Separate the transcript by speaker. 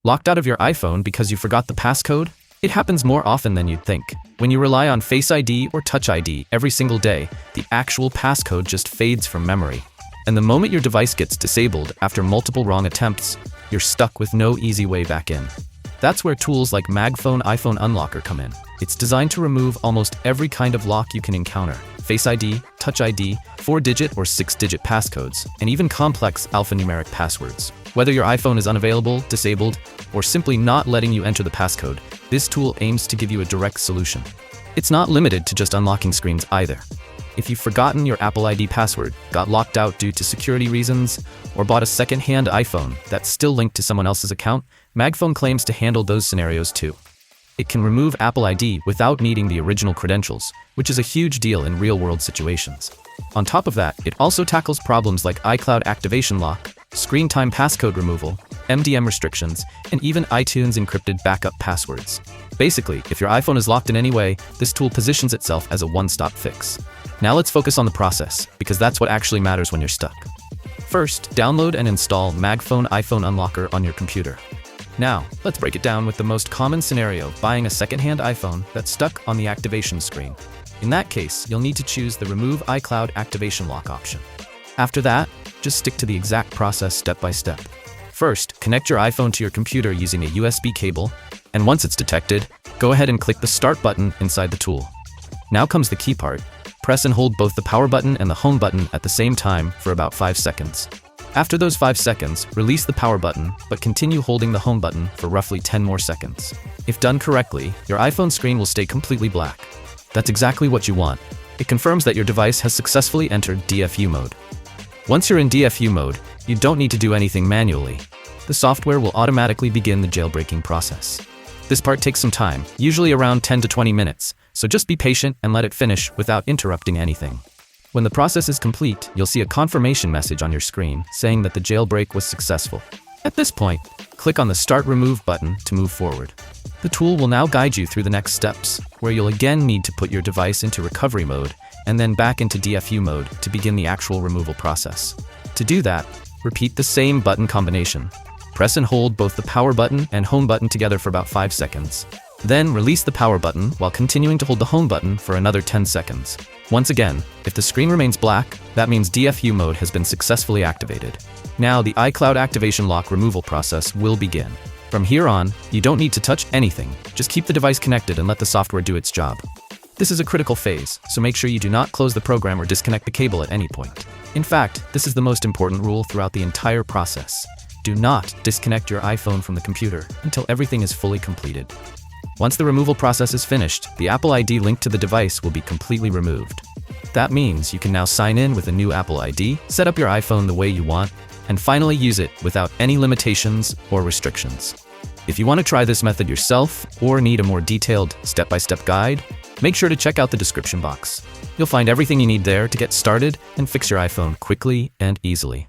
Speaker 1: Locked out of your iPhone because you forgot the passcode? It happens more often than you'd think. When you rely on Face ID or Touch ID every single day, the actual passcode just fades from memory. And the moment your device gets disabled after multiple wrong attempts, you're stuck with no easy way back in. That's where tools like MagFone iPhone Unlocker come in. It's designed to remove almost every kind of lock you can encounter: Face ID, Touch ID, 4-digit or 6-digit passcodes, and even complex alphanumeric passwords. Whether your iPhone is unavailable, disabled, or simply not letting you enter the passcode, this tool aims to give you a direct solution. It's not limited to just unlocking screens either. If you've forgotten your Apple ID password, got locked out due to security reasons, or bought a second-hand iPhone that's still linked to someone else's account, MagFone claims to handle those scenarios too. It can remove Apple ID without needing the original credentials, which is a huge deal in real-world situations. On top of that, it also tackles problems like iCloud activation lock, screen time passcode removal, MDM restrictions, and even iTunes encrypted backup passwords. Basically, if your iPhone is locked in any way, this tool positions itself as a one-stop fix. Now let's focus on the process, because that's what actually matters when you're stuck. First, download and install MagFone iPhone Unlocker on your computer. Now, let's break it down with the most common scenario: buying a second-hand iPhone that's stuck on the activation screen. In that case, you'll need to choose the Remove iCloud Activation Lock option. After that, just stick to the exact process step by step. First, connect your iPhone to your computer using a USB cable, and once it's detected, go ahead and click the Start button inside the tool. Now comes the key part. Press and hold both the power button and the home button at the same time for about 5 seconds. After those 5 seconds, release the power button, but continue holding the home button for roughly 10 more seconds. If done correctly, your iPhone screen will stay completely black. That's exactly what you want. It confirms that your device has successfully entered DFU mode. Once you're in DFU mode, you don't need to do anything manually. The software will automatically begin the jailbreaking process. This part takes some time, usually around 10 to 20 minutes, so just be patient and let it finish without interrupting anything. When the process is complete, you'll see a confirmation message on your screen saying that the jailbreak was successful. At this point, click on the Start Remove button to move forward. The tool will now guide you through the next steps, where you'll again need to put your device into recovery mode and then back into DFU mode to begin the actual removal process. To do that, repeat the same button combination. Press and hold both the power button and home button together for about 5 seconds. Then release the power button while continuing to hold the home button for another 10 seconds. Once again, if the screen remains black, that means DFU mode has been successfully activated. Now the iCloud activation lock removal process will begin. From here on, you don't need to touch anything. Just keep the device connected and let the software do its job. This is a critical phase, so make sure you do not close the program or disconnect the cable at any point. In fact, this is the most important rule throughout the entire process. Do not disconnect your iPhone from the computer until everything is fully completed. Once the removal process is finished, the Apple ID linked to the device will be completely removed. That means you can now sign in with a new Apple ID, set up your iPhone the way you want, and finally use it without any limitations or restrictions. If you want to try this method yourself or need a more detailed step-by-step guide, make sure to check out the description box. You'll find everything you need there to get started and fix your iPhone quickly and easily.